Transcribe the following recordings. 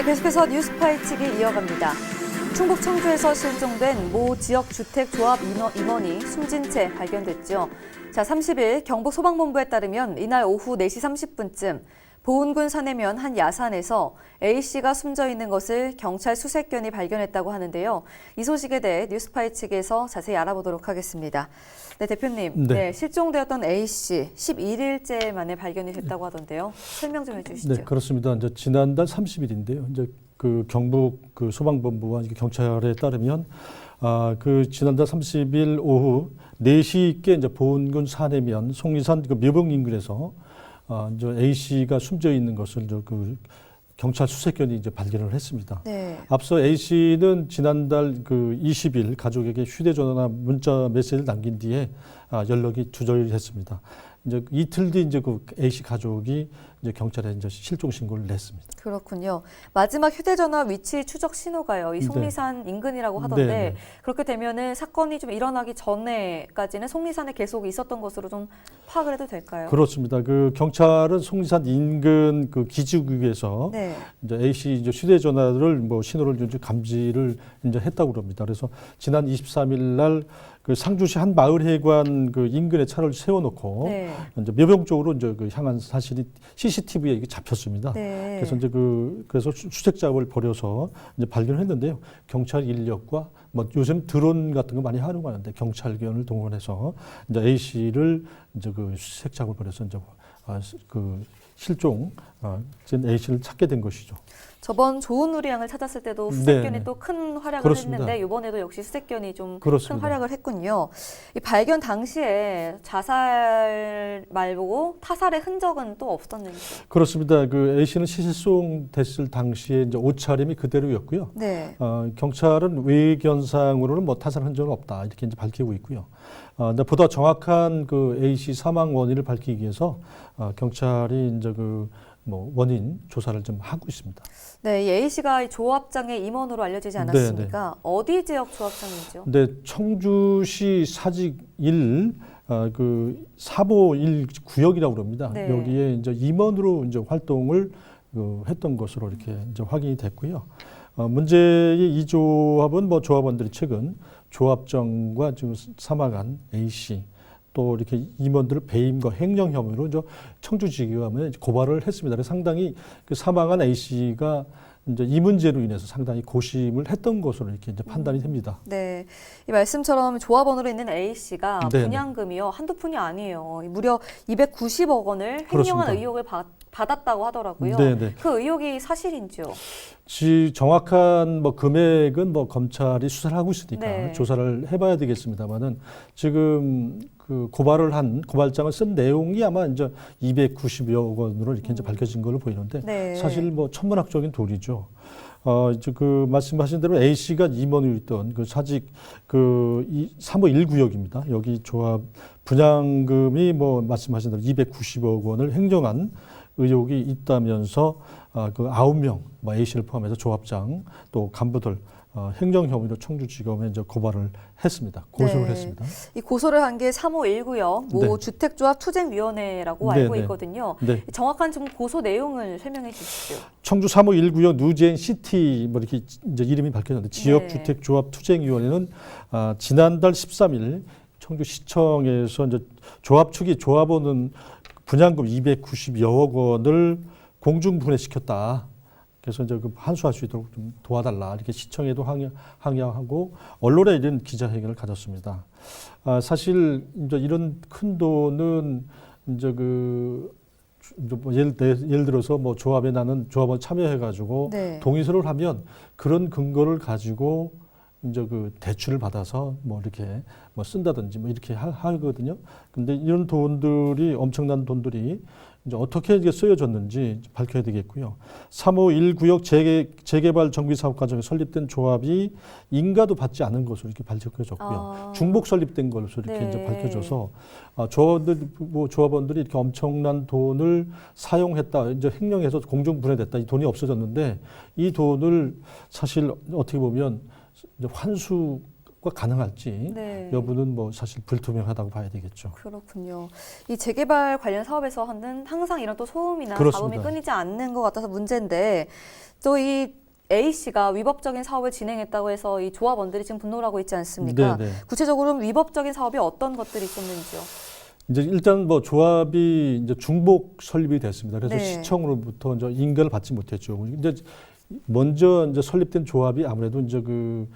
계속해서 뉴스 파헤치기 이어갑니다. 충북 청주에서 실종된 모 지역 주택 조합 임원이 숨진 채 발견됐죠. 30일 경북 소방본부에 따르면 이날 오후 4시 30분쯤 보은군 산해면 한 야산에서 A씨가 숨져 있는 것을 경찰 수색견이 발견했다고 하는데요. 이 소식에 대해 뉴스 파헤치기에서 자세히 알아보도록 하겠습니다. 네, 대표님. 네, 실종되었던 A씨 11일째 만에 발견이 됐다고 하던데요. 설명 좀 해주시죠. 네, 그렇습니다. 이제 지난달 30일인데요. 이제 그 경북 그 소방본부와 경찰에 따르면 그 지난달 30일 오후 4시께 이제 보은군 산해면 속리산 그 묘봉 인근에서 이제 A 씨가 숨져 있는 것을 그 경찰 수색견이 이제 발견을 했습니다. 네. 앞서 A 씨는 지난달 그 20일 가족에게 휴대전화나 문자 메시지를 남긴 뒤에 연락이 두절했습니다. 이제 이틀 뒤 이제 그 A 씨 가족이 이제 경찰에 이제 실종 신고를 냈습니다. 그렇군요. 마지막 휴대전화 위치 추적 신호가요. 이 속리산 인근이라고 하던데 네. 그렇게 되면은 사건이 좀 일어나기 전에까지는 속리산에 계속 있었던 것으로 좀 파악을 해도 될까요? 그렇습니다. 그 경찰은 속리산 인근 그 기지구에서 이제 A 씨 이제 휴대전화를 뭐 신호를 이제 감지를 이제 했다고 그럽니다. 그래서 지난 23일 날 그 상주시 한 마을 해관 그 인근에 차를 세워놓고 이제 묘병 쪽으로 이제 그 향한 사실이 CCTV에 이게 잡혔습니다. 그래서 이제 그래서 수색 작업을 벌여서 이제 발견했는데요. 경찰 인력과 뭐 요즘 드론 같은 거 많이 활용하는데 경찰견을 동원해서 이제 A 씨를 이제 그 수색 작업을 벌여서 이제 그 실종 A 씨를 찾게 된 것이죠. 저번 조은우리 양을 찾았을 때도 수색견이 또 큰 활약을 그렇습니다. 했는데 이번에도 역시 수색견이 좀 큰 그렇습니다. 활약을 했군요. 이 발견 당시에 자살 말고 타살의 흔적은 또 없었는지. 그렇습니다. 그 A 씨는 실종 됐을 당시에 이제 옷차림이 그대로였고요. 경찰은 외견상으로는 뭐 타살 흔적은 없다 이렇게 이제 밝히고 있고요. 근데 보다 정확한 그 A 씨 사망 원인을 밝히기 위해서 경찰이 이제 그 뭐 원인 조사를 좀 하고 있습니다. 네, 이 A 씨가 조합장의 임원으로 알려지지 않았습니까? 어디 지역 조합장이죠? 네, 청주시 사직 1 그 사보 1 구역이라고 그럽니다. 여기에 이제 임원으로 이제 활동을 했던 것으로 이렇게 이제 확인이 됐고요. 문제의 이 조합은 뭐 조합원들이 최근 조합장과 지금 사망한 A 씨 또 이렇게 임원들을 배임과 횡령 혐의로 이제 청주지검에 고발을 했습니다. 그래서 상당히 그 사망한 A 씨가 이제 이 문제로 인해서 상당히 고심을 했던 것으로 이렇게 이제 판단이 됩니다. 네, 이 말씀처럼 조합원으로 있는 A 씨가 분양금이요 한두 푼이 아니에요. 무려 290억 원을 횡령한 의혹을 받았다고 하더라고요. 그 의혹이 사실인지요? 정확한 뭐 금액은 뭐 검찰이 수사를 하고 있으니까 조사를 해봐야 되겠습니다만은 지금 그 고발을 한 고발장을 쓴 내용이 아마 이제 290여 원으로 이렇게 이제 밝혀진 걸로 보이는데 사실 뭐 천문학적인 도리죠. 이제 그 말씀하신 대로 A 씨가 임원으로 있던 그 사직 그 3호 1구역입니다. 여기 조합 분양금이 뭐 말씀하신 대로 290억 원을 횡령한 의혹이 있다면서 그 9명, 뭐 A 씨를 포함해서 조합장 또 간부들 횡령 혐의로 청주지검에 이제 고발을 했습니다. 고소를 했습니다. 이 고소를 한 게 3호 1구역 모 주택조합 투쟁위원회라고 알고 있거든요. 정확한 좀 고소 내용을 설명해 주시죠. 청주 3호 1구역 누젠 시티 뭐 이렇게 이제 이름이 밝혀졌는데 지역주택조합 투쟁위원회는 지난달 13일 청주시청에서 이제 조합 측이 조합원은 분양금 290여억 원을 공중분해시켰다. 그래서 이제 그 환수할 수 있도록 좀 도와달라. 이렇게 시청에도 항의하고 언론에 이런 기자회견을 가졌습니다. 사실 이제 이런 큰 돈은 이제 뭐 예를 들어서 뭐 조합에 나는 조합원 참여해가지고 동의서를 하면 그런 근거를 가지고 이제 그 대출을 받아서 뭐 이렇게 뭐 쓴다든지 뭐 이렇게 하거든요. 근데 이런 돈들이 엄청난 돈들이 이제 어떻게 이게 쓰여졌는지 밝혀야 되겠고요. 3호 1구역 재개발 정비 사업 과정에 설립된 조합이 인가도 받지 않은 것으로 이렇게 밝혀졌고요. 중복 설립된 것으로 이렇게 이제 밝혀져서 조합원들이 이렇게 엄청난 돈을 사용했다, 이제 횡령해서 공중 분해됐다, 이 돈이 없어졌는데 이 돈을 사실 어떻게 보면 이제 환수 재개발가 가능할지 네. 여부는 뭐 사실 불투명하다고 봐야 되겠죠. 그렇군요. 이 재개발 관련 사업에서 하는 항상 이런 또 소음이나 그렇습니다. 잡음이 끊이지 않는 것 같아서 문제인데 또 이 A씨가 위법적인 사업을 진행했다고 해서 이 조합원들이 지금 분노를 하고 있지 않습니까? 네, 네. 구체적으로 위법적인 사업이 어떤 것들이 있었는지요? 이제 일단 뭐 조합이 이제 중복 설립이 됐습니다. 그래서 네. 시청으로부터 이제 인가를 받지 못했죠. 이제 먼저 이제 설립된 조합이 아무래도 이제 그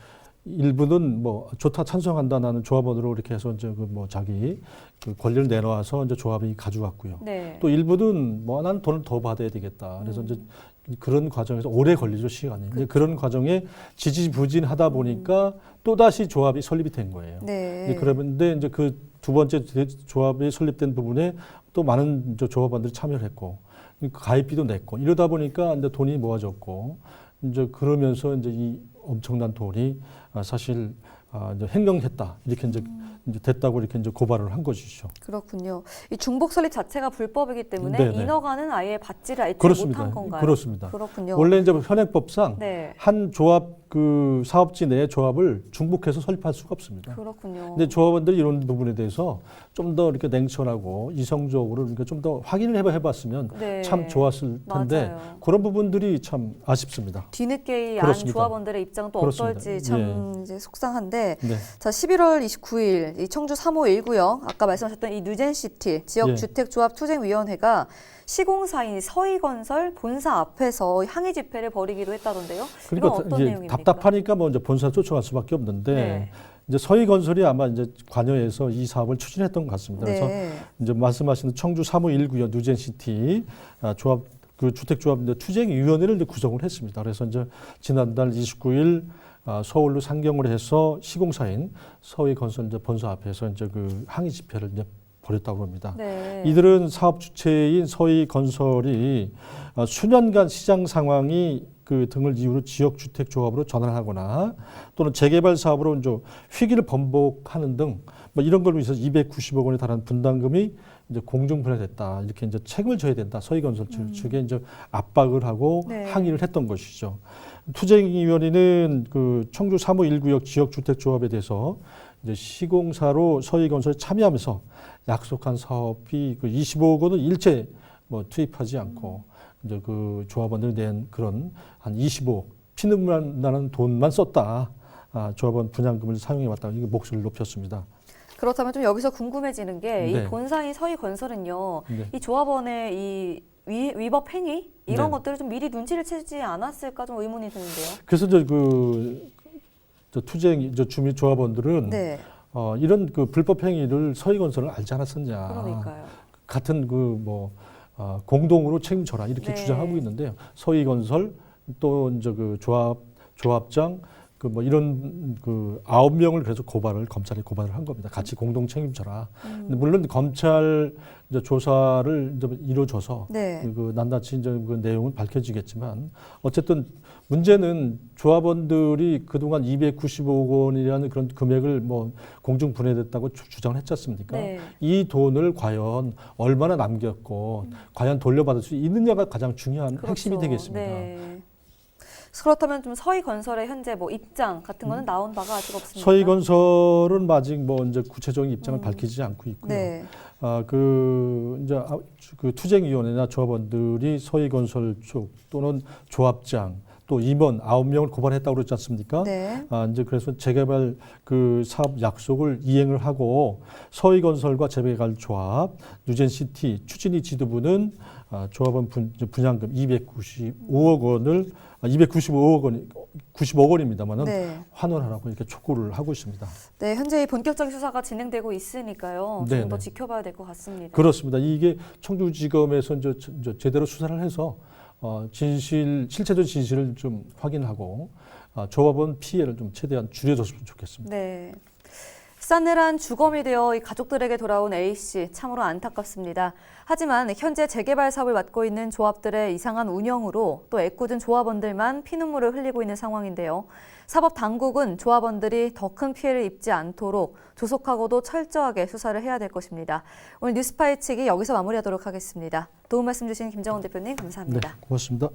일부는 뭐 좋다 찬성한다는 조합원으로 이렇게 해서 이제 그 뭐 자기 그 권리를 내놓아서 이제 조합이 가져갔고요. 네. 또 일부는 뭐 난 돈을 더 받아야 되겠다. 그래서 이제 그런 과정에서 오래 걸리죠, 시간이. 이제 그런 과정에 지지부진하다 보니까 또 다시 조합이 설립이 된 거예요. 네. 이제 그런데 이제 그 두 번째 조합이 설립된 부분에 또 많은 이제 조합원들이 참여를 했고 가입비도 냈고 이러다 보니까 이제 돈이 모아졌고 이제 그러면서 이제 이 엄청난 돈이 사실 이제 횡령했다 이렇게 이제 됐다고 이렇게 이제 고발을 한 것이죠. 그렇군요. 이 중복 설립 자체가 불법이기 때문에 네네. 인허가는 아예 받지를 않지 그렇습니다. 못한 건가요? 그렇습니다. 그렇군요. 원래 이제 현행법상 네. 한 조합 그 사업지 내의 조합을 중복해서 설립할 수가 없습니다. 그렇군요. 근데 조합원들이 이런 부분에 대해서 좀 더 이렇게 냉철하고 이성적으로 그러니까 좀 더 확인을 해봤으면 네. 참 좋았을 텐데 맞아요. 그런 부분들이 참 아쉽습니다. 뒤늦게 이 안 그렇습니다. 조합원들의 입장은 또 그렇습니다. 어떨지 참 이제 속상한데 네. 자 11월 29일 이 청주 3호 1구역 아까 말씀하셨던 이 뉴젠시티 지역 예. 주택조합투쟁위원회가 시공사인 서희건설 본사 앞에서 항의 집회를 벌이기로 했다던데요. 이건 어떤 이제 내용입니까? 답답하니까 뭐 이제 본사 쫓아갈 수밖에 없는데 네. 이제 서희건설이 아마 이제 관여해서 이 사업을 추진했던 것 같습니다. 그래서 네. 이제 말씀하시는 청주 3호 1구역 뉴젠시티 조합 그 주택조합 투쟁위원회를 이제 구성을 했습니다. 그래서 이제 지난달 29일 서울로 상경을 해서 시공사인 서희건설 이제 본사 앞에서 이제 그 항의 집회를 이제 벌였다고 합니다. 네. 이들은 사업 주체인 서희건설이 수년간 시장 상황이 그 등을 이유로 지역 주택 조합으로 전환하거나 또는 재개발 사업으로 이제 휘기를 번복하는 등 뭐 이런 걸로 있어서 290억 원에 달하는 분담금이 이제 공중 분해됐다 이렇게 이제 책임을 져야 된다 서희건설 측에 이제 압박을 하고 네. 항의를 했던 것이죠. 투쟁위원회는 그 청주 3호 1구역 지역 주택 조합에 대해서 이제 시공사로 서희건설에 참여하면서 약속한 사업이 그 25억 원을 일체 뭐 투입하지 않고 이제 그 조합원들이 낸 그런 한 25억 피눈물 나는 돈만 썼다. 조합원 분양금을 사용해 왔다. 이게 목소리를 높였습니다. 그렇다면 좀 여기서 궁금해지는 게 이 네. 본사인 서희건설은요. 네. 이 조합원의 이 위법 행위 이런 네. 것들을 좀 미리 눈치를 채지 않았을까 좀 의문이 드는데요. 그래서 이제 저 투쟁 저 주민 조합원들은 네. 이런 그 불법 행위를 서희건설을 알지 않았었냐. 그러니까요. 같은 그 뭐 공동으로 책임져라 이렇게 네. 주장하고 있는데요. 서희건설 또 이제 그 조합장 그 뭐 이런 그 9명을 그래서 검찰에 고발을 한 겁니다. 같이 공동 책임져라. 근데 물론 검찰 이제 조사를 이제 이루어져서 네. 그 낱낱이 이제 그 내용은 밝혀지겠지만 어쨌든 문제는 조합원들이 그동안 295억 원이라는 그런 금액을 뭐 공중 분해됐다고 주장을 했지 않습니까? 네. 이 돈을 과연 얼마나 남겼고 과연 돌려받을 수 있느냐가 가장 중요한 핵심이 그렇죠. 되겠습니다. 네. 그렇다면 좀 서희건설의 현재 뭐 입장 같은 거는 나온 바가 아직 없습니다. 서희건설은 아직 뭐 이제 구체적인 입장을 밝히지 않고 있고요. 네. 그 투쟁위원회나 조합원들이 서희건설 쪽 또는 조합장 또 임원 9명을 고발했다고 그러지 않습니까? 네. 이제 그래서 재개발 그 사업 약속을 이행을 하고 서희건설과 재개발 조합, 뉴젠시티 추진위 지도부는 조합원 분양금 295억 원을 90억 원입니다만은 네. 환원하라고 이렇게 촉구를 하고 있습니다. 네, 현재 이 본격적인 수사가 진행되고 있으니까요. 네, 좀 더 네. 지켜봐야 될 것 같습니다. 그렇습니다. 이게 청주지검에서 이제 제대로 수사를 해서 실체적 진실을 좀 확인하고 조합원 피해를 좀 최대한 줄여줬으면 좋겠습니다. 네. 싸늘한 주검이 되어 이 가족들에게 돌아온 A씨 참으로 안타깝습니다. 하지만 현재 재개발 사업을 맡고 있는 조합들의 이상한 운영으로 또 애꿎은 조합원들만 피눈물을 흘리고 있는 상황인데요. 사법당국은 조합원들이 더 큰 피해를 입지 않도록 조속하고도 철저하게 수사를 해야 될 것입니다. 오늘 뉴스파이치기 여기서 마무리하도록 하겠습니다. 도움 말씀 주신 김정원 대표님 감사합니다. 네, 고맙습니다.